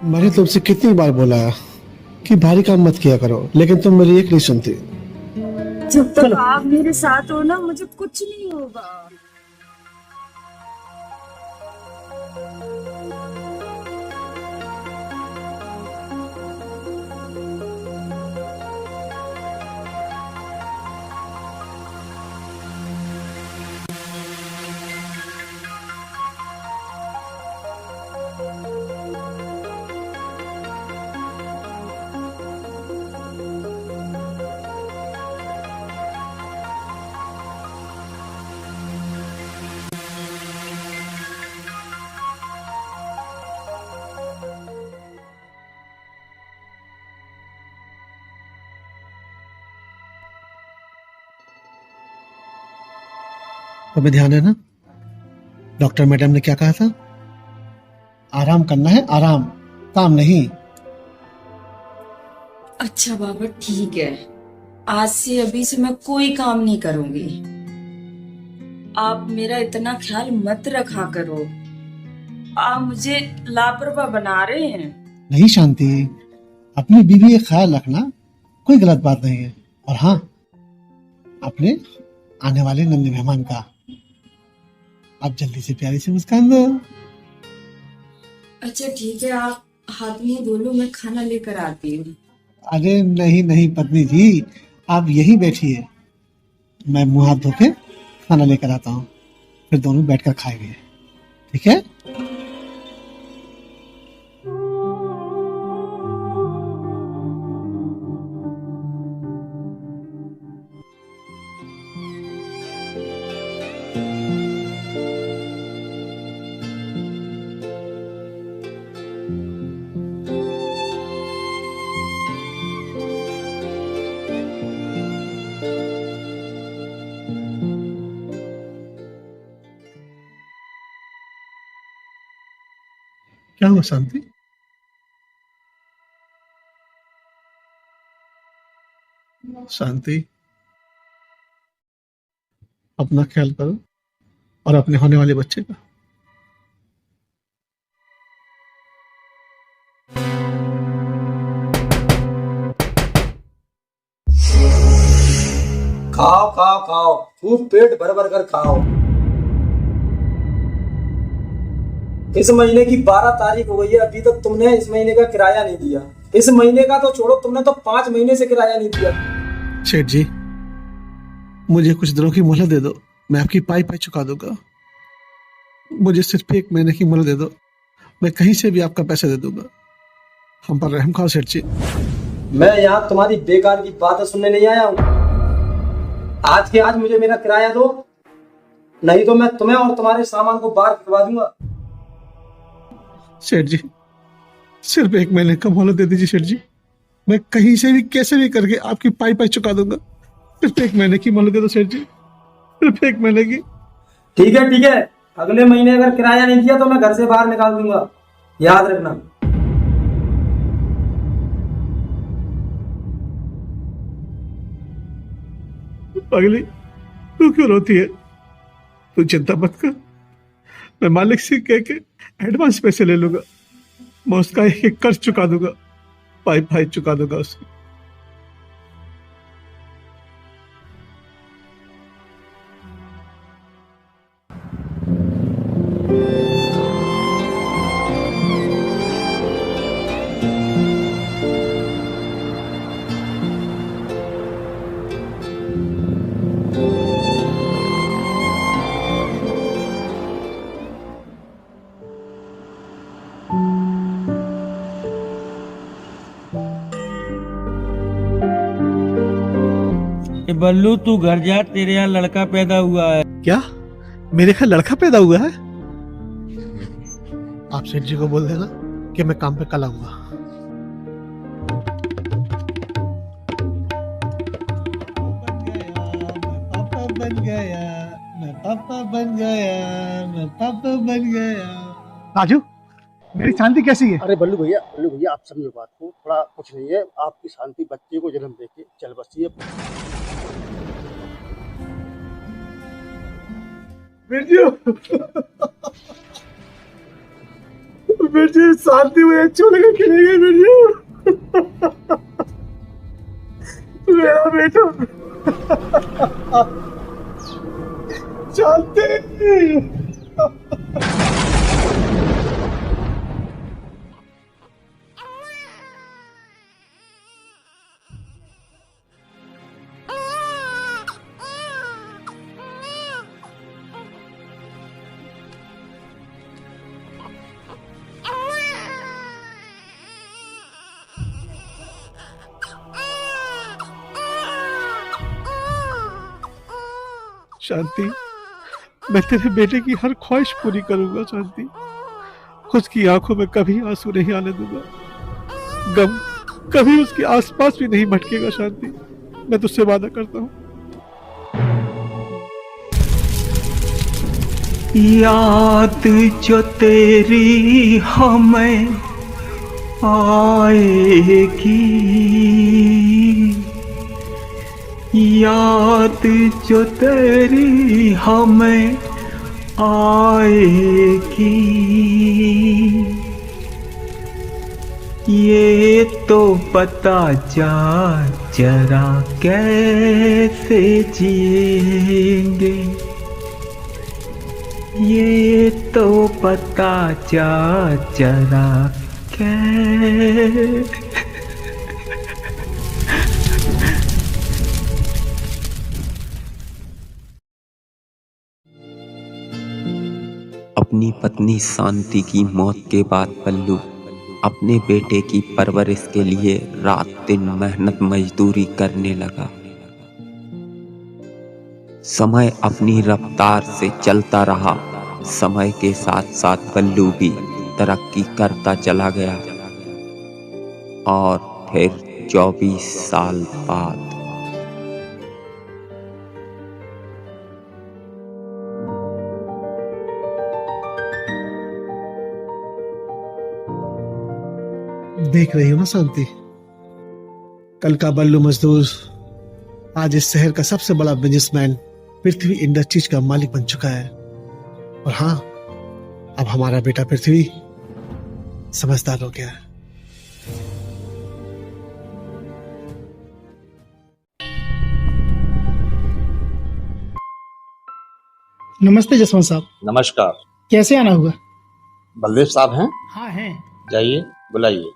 मैंने तुमसे कितनी बार बोला कि भारी काम मत किया करो, लेकिन तुम मेरी एक नहीं सुनती। जब तक आप मेरे साथ हो ना, मुझे कुछ नहीं होगा। तुम्हें ध्यान है ना, डॉक्टर मैडम ने क्या कहा था? आराम करना है, आराम, काम नहीं। अच्छा बाबा ठीक है, आज से अभी से मैं कोई काम नहीं करूंगी। आप मेरा इतना ख्याल मत रखा करो। आप मुझे लापरवाह बना रहे हैं। नहीं शांति, अपनी बीवी का ख्याल रखना कोई गलत बात नहीं है। और हाँ, अपने आने वाले नन्हे मेहमान का आप जल्दी से प्यारी से मुस्कान दो। अच्छा ठीक है, आप हाथ में बोलो, मैं खाना लेकर आती हूँ। अरे नहीं नहीं पत्नी जी, आप यही बैठिए, मैं मुंह हाथ धो के खाना लेकर आता हूँ, फिर दोनों बैठकर खाएंगे, ठीक है? क्या हुआ शांति? शांति, अपना ख्याल करो और अपने होने वाले बच्चे का। खाओ खाओ खाओ, खूब पेट भर भर कर खाओ। इस महीने की 12 तारीख हो गई है, अभी तक तुमने इस महीने का किराया नहीं दिया। इस महीने का तो छोड़ो, तुमने तो 5 महीने से किराया नहीं दिया। सेठ जी, मुझे कुछ दिनों की मोहलत दे दो, मैं आपकी पाई पाई चुका दूंगा। मुझे सिर्फ 1 महीने की मोहलत दे दो, मैं कहीं से भी आपका पैसा दे दूंगा। हम पर रहम खाओ सेठ जी। मैं यहाँ तुम्हारी बेकार की बातें सुनने नहीं आया हूँ। आज के आज मुझे मेरा किराया दो, नहीं तो मैं तुम्हें और तुम्हारे सामान को बाहर करवा दूंगा। सेठ जी, सिर्फ 1 महीने का मोहलत दे दीजिए सेठ जी, मैं कहीं से भी कैसे भी करके आपकी पाई पाई चुका दूंगा। सिर्फ 1 महीने की मोहलत दे दो सेठ जी, सिर्फ 1 महीने की। ठीक है ठीक है, अगले महीने अगर किराया नहीं दिया तो मैं घर से बाहर निकाल दूंगा, याद रखना। पगली, तू क्यों रोती है? तू चिंता मत कर, मैं मालिक से कह के एडवांस पैसे ले लूंगा, मैं उसका एक एक कर्ज चुका दूंगा, पाई पाई चुका दूंगा उसको। बल्लू तू घर जा, तेरे यहाँ लड़का पैदा हुआ है। क्या मेरे घर लड़का पैदा हुआ है? आप सेठ जी को बोल देना कि मैं काम पे कल आऊंगा। पापा बन गया, मैं पापा बन गया, मैं पापा बन गया। राजू, मेरी शांति कैसी है? अरे बल्लू भैया आप समझो बात को, थोड़ा कुछ नहीं है, आपकी शांति बच्चे को जन्म देके चल बसी है। बिरजू, बिरजू शांति हुई छोड़ के चले गए। बिरजू मेरा बेटा शांति। शांति, मैं तेरे बेटे की हर ख्वाहिश पूरी करूंगा। शांति, उसकी आंखों में कभी आंसू नहीं आने दूंगा, गम कभी उसके आसपास भी नहीं भटकेगा। शांति, मैं तुझसे वादा करता हूँ। याद जो तेरी हमें आएगी, याद जो तेरी हमें आएगी, ये तो बता जा जरा कैसे जिएंगे, ये तो बता जा जरा कैसे। अपनी पत्नी शांति की मौत के बाद पल्लू अपने बेटे की परवरिश के लिए रात दिन मेहनत मजदूरी करने लगा। समय अपनी रफ्तार से चलता रहा। समय के साथ साथ पल्लू भी तरक्की करता चला गया और फिर 24 साल बाद देख रही हो ना शांति, कल का बल्लू मजदूर आज इस शहर का सबसे बड़ा बिजनेसमैन पृथ्वी इंडस्ट्रीज का मालिक बन चुका है। और हाँ, अब हमारा बेटा पृथ्वी समझदार हो गया है। नमस्ते जसवंत साहब। नमस्कार। कैसे आना हुआ? बलदेव साहब हैं? हाँ हैं। जाइए बुलाइए।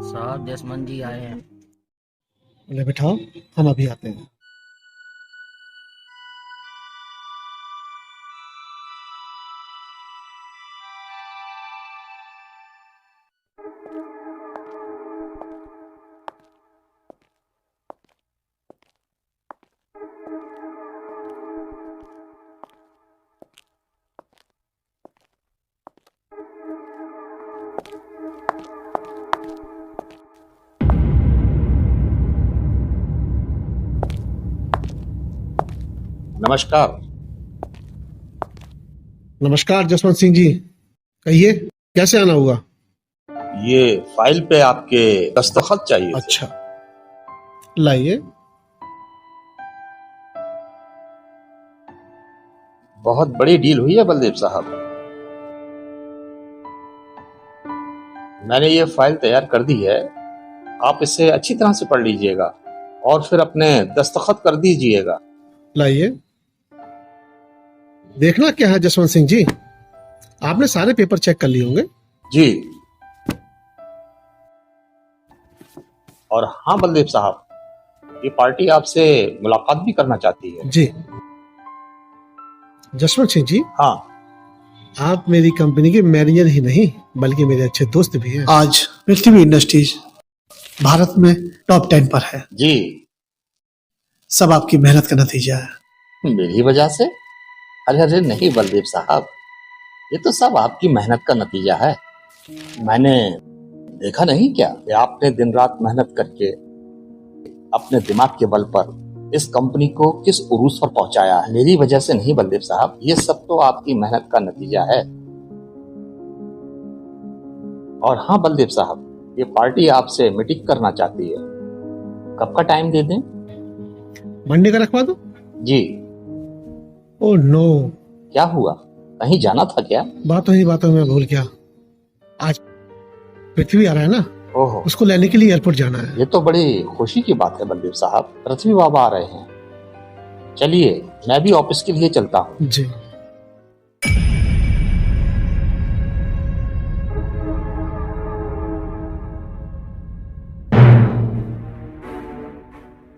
साहब जसवंत जी आए हैं। उन्हें बिठाओ, हम अभी आते हैं। नमस्कार। नमस्कार जसवंत सिंह जी, कहिए कैसे आना हुआ? ये फाइल पे आपके दस्तखत चाहिए थे। अच्छा, लाइए। बहुत बड़ी डील हुई है बलदेव साहब। मैंने ये फाइल तैयार कर दी है, आप इसे अच्छी तरह से पढ़ लीजिएगा और फिर अपने दस्तखत कर दीजिएगा। लाइए। देखना क्या है जसवंत सिंह जी, आपने सारे पेपर चेक कर लिए होंगे। जी। और हाँ बलदेव साहब, ये पार्टी आपसे मुलाकात भी करना चाहती है। जी जसवंत सिंह जी, हाँ। आप मेरी कंपनी के मैनेजर ही नहीं बल्कि मेरे अच्छे दोस्त भी हैं। आज पृथ्वी इंडस्ट्रीज भारत में टॉप 10 पर है। जी। सब आपकी मेहनत का नतीजा है। मेरी वजह से? अरे अरे नहीं बलदेव साहब, ये तो सब आपकी मेहनत का नतीजा है। मैंने देखा नहीं क्या कि आपने दिन रात मेहनत करके अपने दिमाग के बल पर इस कंपनी को किस उरूज पर पहुंचाया है। मेरी वजह से नहीं बलदेव साहब, ये सब तो आपकी मेहनत का नतीजा है। और हाँ बलदेव साहब, ये पार्टी आपसे मीटिंग करना चाहती है। कब का टाइम दे दें? मंडे का रखवा दो। जी। Oh no. क्या हुआ, कहीं जाना था क्या? बातों में भूल गया। आज पृथ्वी आ रहा है ना, ओहो, उसको लेने के लिए एयरपोर्ट जाना है। ये तो बड़ी खुशी की बात है बलदेव साहब, पृथ्वी बाबा आ रहे हैं। चलिए मैं भी ऑफिस के लिए चलता हूँ। जी।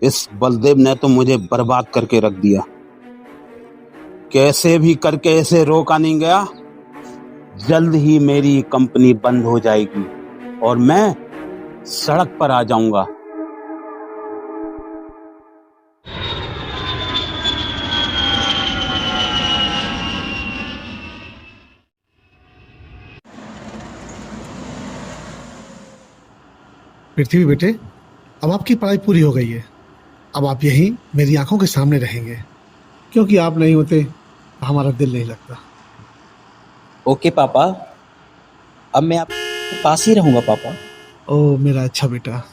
इस बलदेव ने तो मुझे बर्बाद करके रख दिया। कैसे भी करके इसे रोका नहीं गया। जल्द ही मेरी कंपनी बंद हो जाएगी और मैं सड़क पर आ जाऊंगा। पृथ्वी बेटे, अब आपकी पढ़ाई पूरी हो गई है। अब आप यहीं मेरी आंखों के सामने रहेंगे, क्योंकि आप नहीं होते तो हमारा दिल नहीं लगता। ओके पापा, अब मैं आपके पास ही रहूंगा पापा। ओ मेरा अच्छा बेटा।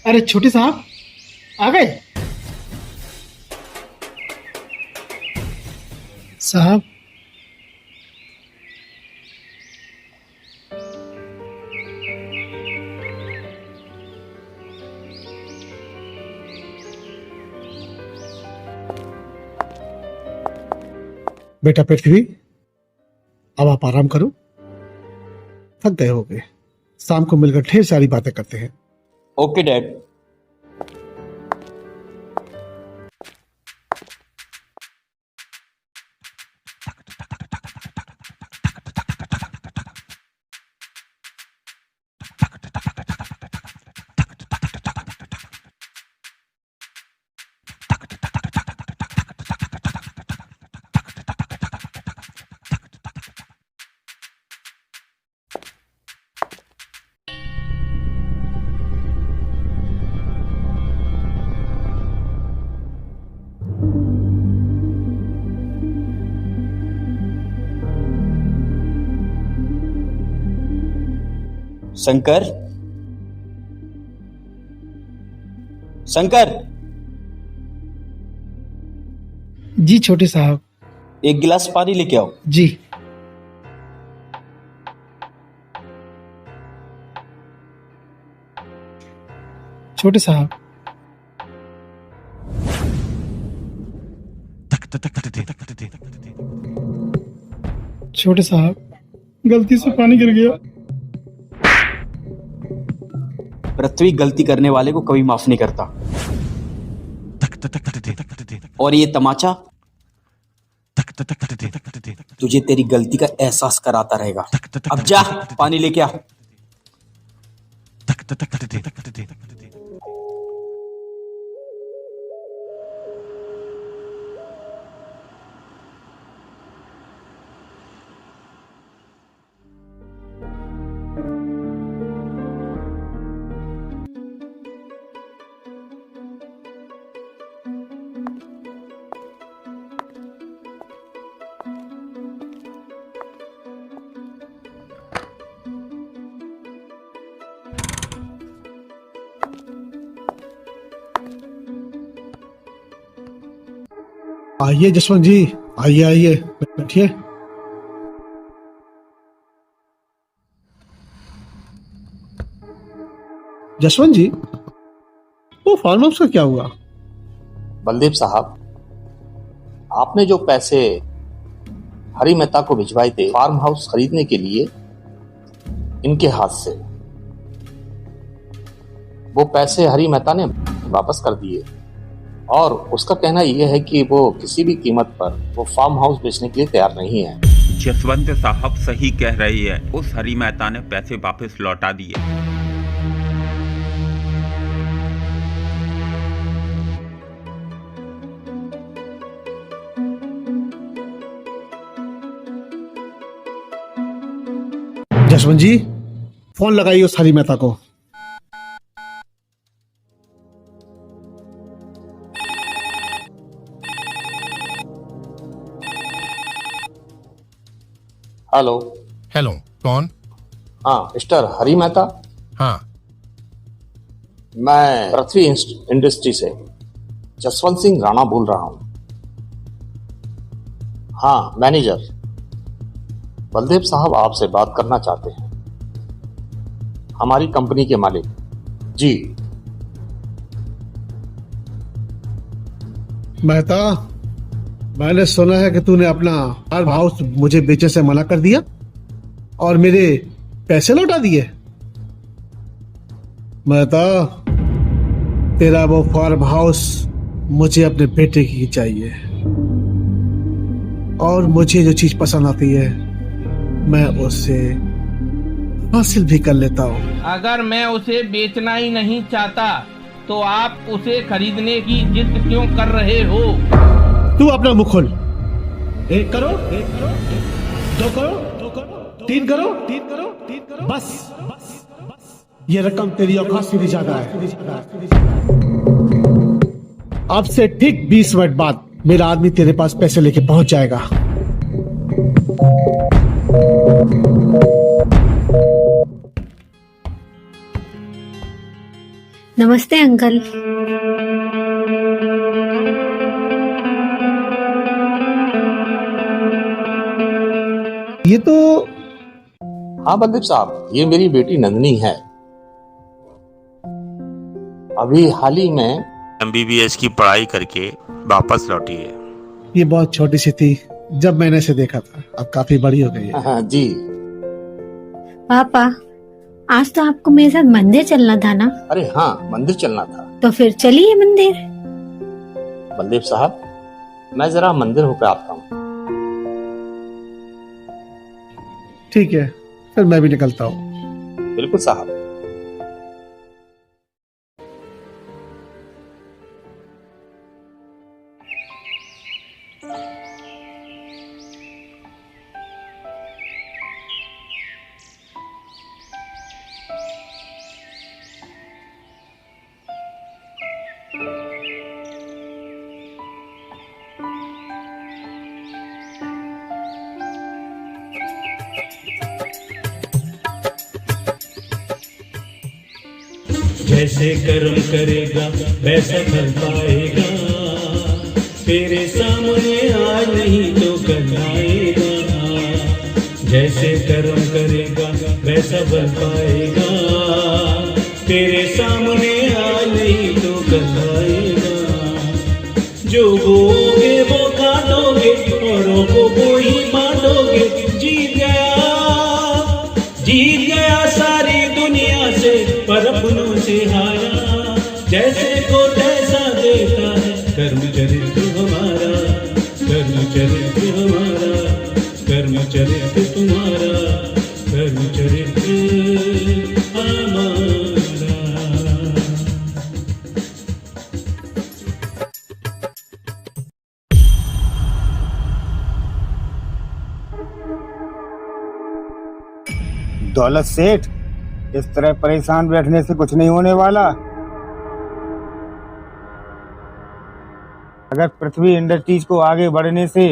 अरे छोटे साहब आ गए। साहब बेटा पृथ्वी, अब आप आराम करो, थक गए होगे। शाम को मिलकर ढेर सारी बातें करते हैं। Okay dad. शंकर, शंकर, जी छोटे साहब। एक गिलास पानी लेके आओ। जी। छोटे साहब। छोटे साहब, गलती से पानी गिर गया। पृथ्वी गलती करने वाले को कभी माफ नहीं करता। और ये तमाचा तुझे तेरी गलती का एहसास कराता रहेगा। अब जा पानी लेके आ। आइए जसवंत जी, आइए आइए, बैठिए। जसवंत जी, वो फार्म हाउस का क्या हुआ? बलदेव साहब, आपने जो पैसे हरी मेहता को भिजवाए थे फार्म हाउस खरीदने के लिए, इनके हाथ से वो पैसे हरी मेहता ने वापस कर दिए और उसका कहना यह है कि वो किसी भी कीमत पर वो फार्म हाउस बेचने के लिए तैयार नहीं है। जसवंत साहब सही कह रही है, उस हरी मेहता ने पैसे वापस लौटा दिए। जसवंत जी, फोन लगाइए उस हरी मेहता को। हेलो। हेलो, कौन? हाँ, मिस्टर हरी मेहता। हाँ। मैं पृथ्वी इंडस्ट्री से जसवंत सिंह राणा बोल रहा हूँ। हाँ, मैनेजर। बलदेव साहब आपसे बात करना चाहते हैं, हमारी कंपनी के मालिक। जी। मेहता, मैंने सुना है कि तूने अपना फार्म हाउस मुझे बेचने से मना कर दिया और मेरे पैसे लौटा दिए। मेहता, तेरा वो फार्म हाउस मुझे अपने बेटे की चाहिए और मुझे जो चीज पसंद आती है मैं उससे हासिल भी कर लेता हूँ। अगर मैं उसे बेचना ही नहीं चाहता तो आप उसे खरीदने की जिद क्यों कर रहे हो? तू अपना मुंह खोल। 1 करोड़, 2 करोड़, 3 करोड़, बस ये रकम तेरी औकात से भी ज्यादा है। अब से ठीक 20 मिनट बाद मेरा आदमी तेरे पास पैसे लेके पहुंच जाएगा। नमस्ते अंकल। ये तो हाँ बलदेव साहब, ये मेरी बेटी नंदनी है। अभी हाल ही में MBBS की पढ़ाई करके वापस लौटी है। ये बहुत छोटी सी थी जब मैंने इसे देखा था, अब काफी बड़ी हो गई है। हाँ जी। पापा, आज तो आपको मेरे साथ मंदिर चलना था ना? अरे हाँ, मंदिर चलना था। तो फिर चलिए मंदिर। बलदेव साहब, मैं जरा मंदिर होकर आता हूँ। ठीक है, फिर मैं भी निकलता हूँ। बिल्कुल साहब। जैसे कर्म करेगा वैसा फल पाएगा, तेरे सामने आज नहीं तो कल आएगा। जैसे कर्म करेगा वैसा फल पाएगा, तेरे सामने आज नहीं तो कल आएगा। जो बोओगे वो काटोगे, औरों को वो ही बांटोगे। जीत गया सारी दुनिया से, पर अपनों से हारा। जैसे को तैसा देता है कर्म चरित्र हमारा, कर्म चरित्र हमारा, कर्म चरित्र तुम्हारा, कर्म चरित्र हमारा। दौलत सेठ, इस तरह परेशान बैठने से कुछ नहीं होने वाला। अगर पृथ्वी इंडस्ट्रीज को आगे बढ़ने से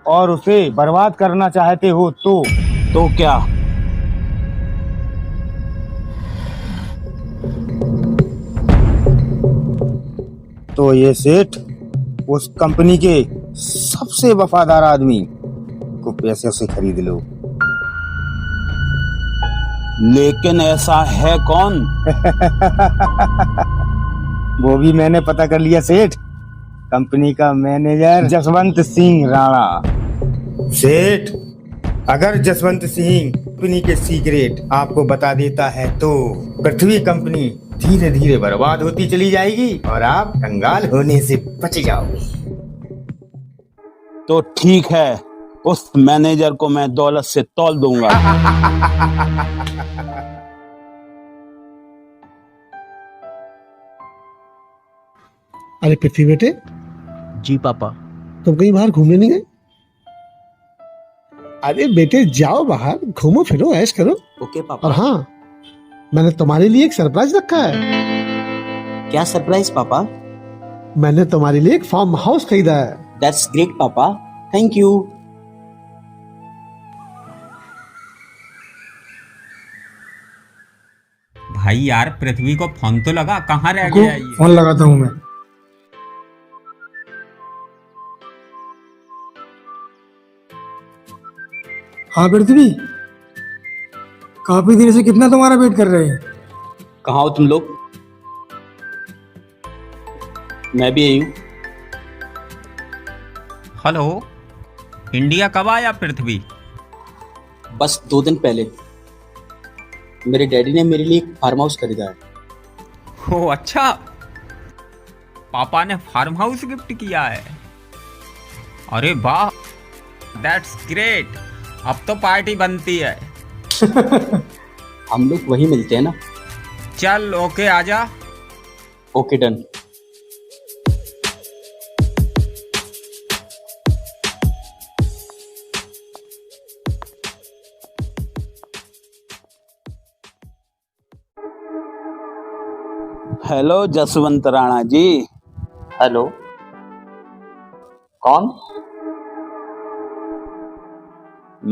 और उसे बर्बाद करना चाहते हो तो क्या? तो ये सेठ उस कंपनी के सबसे वफादार आदमी को पैसे से खरीद लो। लेकिन ऐसा है कौन? वो भी मैंने पता कर लिया सेठ। कंपनी का मैनेजर जसवंत सिंह राणा। सेठ, अगर जसवंत सिंह कंपनी के सीक्रेट आपको बता देता है तो पृथ्वी कंपनी धीरे धीरे बर्बाद होती चली जाएगी और आप कंगाल होने से बच जाओगे। तो ठीक है, उस मैनेजर को मैं दौलत से तौल दूंगा। अरे पृथ्वी बेटे, जी पापा। तुम कहीं बाहर घूमने नहीं गए? अरे बेटे जाओ बाहर, घूमो फिरो, ऐश करो। ओके पापा। और हाँ, मैंने तुम्हारे लिए एक सरप्राइज रखा है। क्या सरप्राइज पापा? मैंने तुम्हारे लिए एक फार्म हाउस खरीदा है। दैट्स ग्रेट पापा, थैंक यू। भाई यार, पृथ्वी को फोन तो लगा, कहाँ रह गया ये? फोन लगाता हूँ मैं। हाँ पृथ्वी, काफी देर से कितना तुम्हारा वेट कर रहे हैं। कहाँ हो तुम लोग? मैं भी यही हूँ। हेलो, इंडिया कब आया पृथ्वी? बस 2 दिन पहले मेरे डैडी ने मेरे लिए एक फार्म हाउस खरीदा है। ओ अच्छा, पापा ने फार्म हाउस गिफ्ट किया है। अरे वाह, दैट्स ग्रेट। अब तो पार्टी बनती है। हम लोग वहीं मिलते हैं ना। चल ओके, आजा। Okay done. Hello Jaswant Rana ji. Hello, कौन?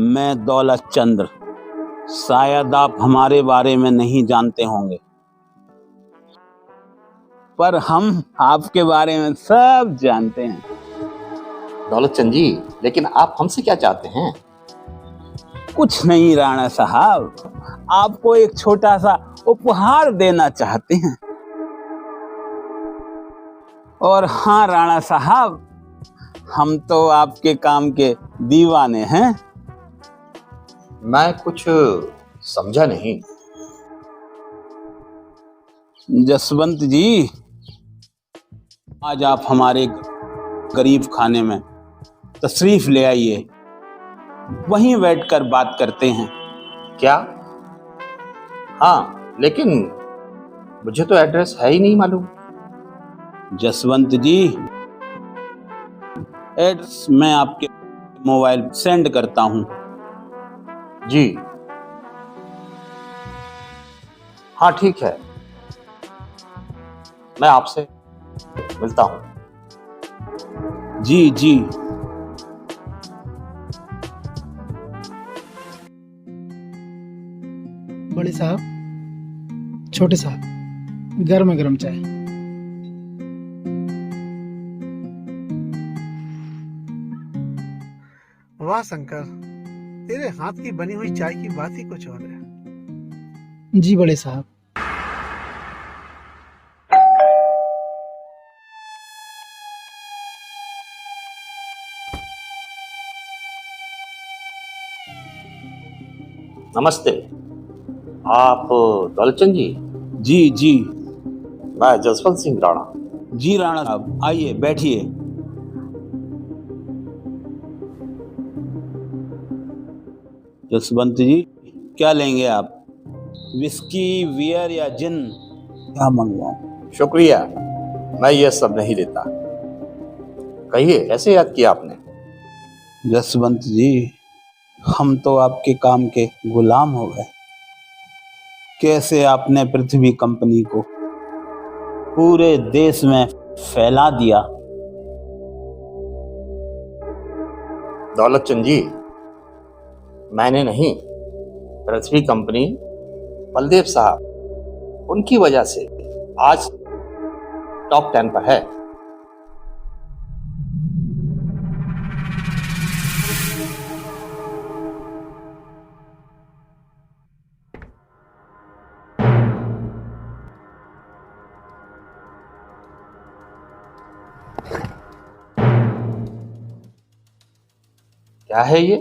मैं दौलत चंद्र। शायद आप हमारे बारे में नहीं जानते होंगे, पर हम आपके बारे में सब जानते हैं। दौलत चंद जी, लेकिन आप हमसे क्या चाहते हैं? कुछ नहीं राणा साहब, आपको एक छोटा सा उपहार देना चाहते हैं। और हाँ राणा साहब, हम तो आपके काम के दीवाने हैं। मैं कुछ समझा नहीं। जसवंत जी, आज आप हमारे गरीब खाने में तशरीफ ले आइए, वहीं बैठकर बात करते हैं। क्या? हाँ, लेकिन मुझे तो एड्रेस है ही नहीं मालूम। जसवंत जी, एड्रेस मैं आपके मोबाइल सेंड करता हूं। जी हाँ, ठीक है, मैं आपसे मिलता हूं। जी जी। बड़े साहब, छोटे साहब, गर्म गर्म चाय। वाह शंकर, तेरे हाथ की बनी हुई चाय की बात ही कुछ और है। जी बड़े साहब। नमस्ते, आप दौलतचंद जी? जी जी। मैं जसवंत सिंह राणा। जी राणा साहब, आइए बैठिए। जसवंत जी, क्या लेंगे आप? विस्की, बियर या जिन? क्या मंगवाऊं? शुक्रिया, मैं ये सब नहीं लेता। कहिए, कैसे याद किया आपने? जसवंत जी, हम तो आपके काम के गुलाम हो गए। कैसे आपने पृथ्वी कंपनी को पूरे देश में फैला दिया। दौलतचंद जी, मैंने नहीं, पृथ्वी कंपनी, बलदेव साहब, उनकी वजह से आज टॉप 10 पर है। क्या है ये?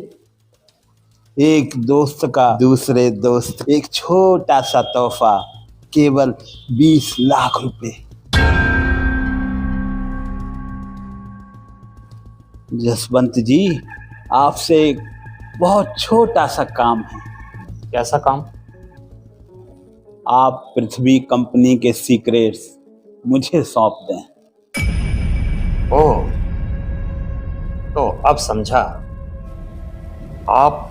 एक दोस्त का दूसरे दोस्त, एक छोटा सा तोहफा, केवल 20 लाख रुपए। जसवंत जी, आपसे एक बहुत छोटा सा काम है। कैसा काम? आप पृथ्वी कंपनी के सीक्रेट्स मुझे सौंप दें। ओह, तो अब समझा। आप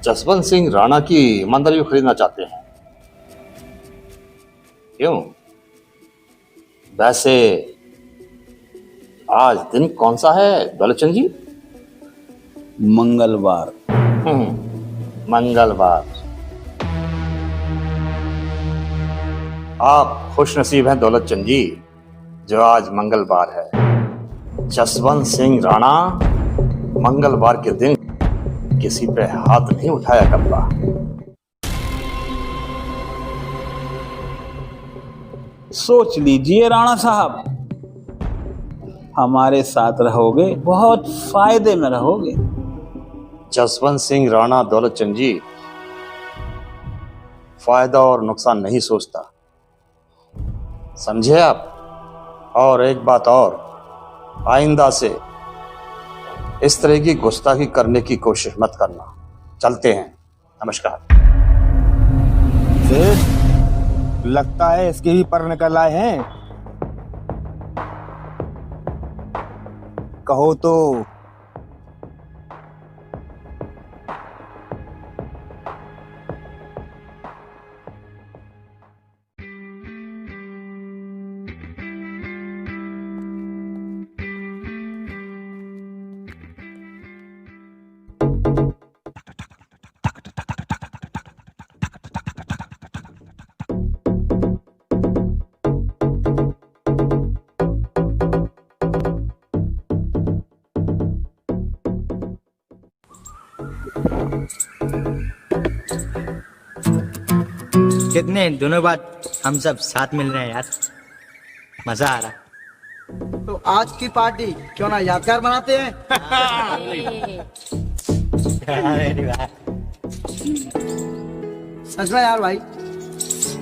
जसवंत सिंह राणा की ईमानदारी को खरीदना चाहते हैं, क्यों? वैसे आज दिन कौन सा है दौलतचंद जी? मंगलवार। मंगलवार। आप खुश नसीब हैं दौलतचंद जी, जो आज मंगलवार है। जसवंत सिंह राणा मंगलवार के दिन किसी पे हाथ नहीं उठाया करता। सोच लीजिए राणा साहब, हमारे साथ रहोगे, बहुत फायदे में रहोगे। जसवंत सिंह राणा दौलतचंद जी फायदा और नुकसान नहीं सोचता, समझे आप? और एक बात और, आइंदा से इस तरह की गुस्ताखी करने की कोशिश मत करना। चलते हैं, नमस्कार। सेठ, लगता है इसके भी पर निकल आए हैं। कहो तो कितने दिनों बाद हम सब साथ मिल रहे हैं यार, मजा आ रहा। तो आज की पार्टी क्यों ना यादगार बनाते हैं? सच में यार भाई,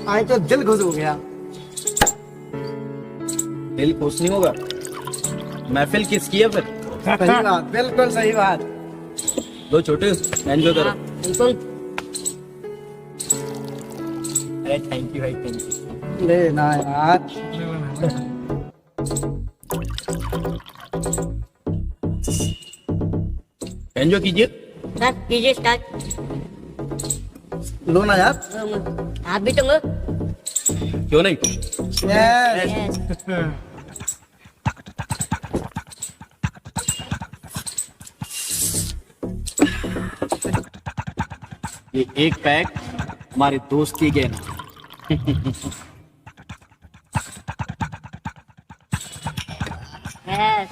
आज तो दिल खुश हो गया। दिल खुश नहीं होगा, महफिल किसकी है फिर? सही बात, बिल्कुल सही बात। दो छोटे एंजॉय करो। बिल्कुल। अरे थैंक यू भाई, थैंक यू। ले ना यार। एंजॉय कीजिए। सर कीजिए स्टार्ट। लो ना यार। आप भी तो लो। क्यों नहीं? यस। ये एक पैक हमारे दोस्त की गहना। यस।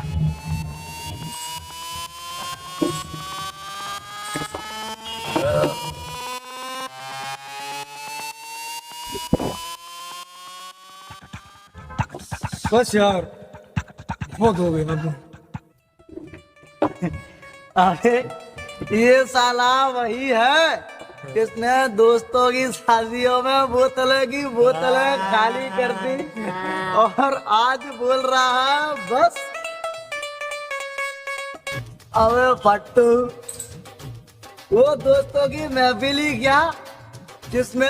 बस यार, बहुत हो गया अब। अरे ये साला वही है जिसने दोस्तों की शादियों में बोतलें की बोतलें खाली कर दी और आज बोल रहा है बस। अबे फट्टू, वो दोस्तों की महफिल ही क्या जिसमें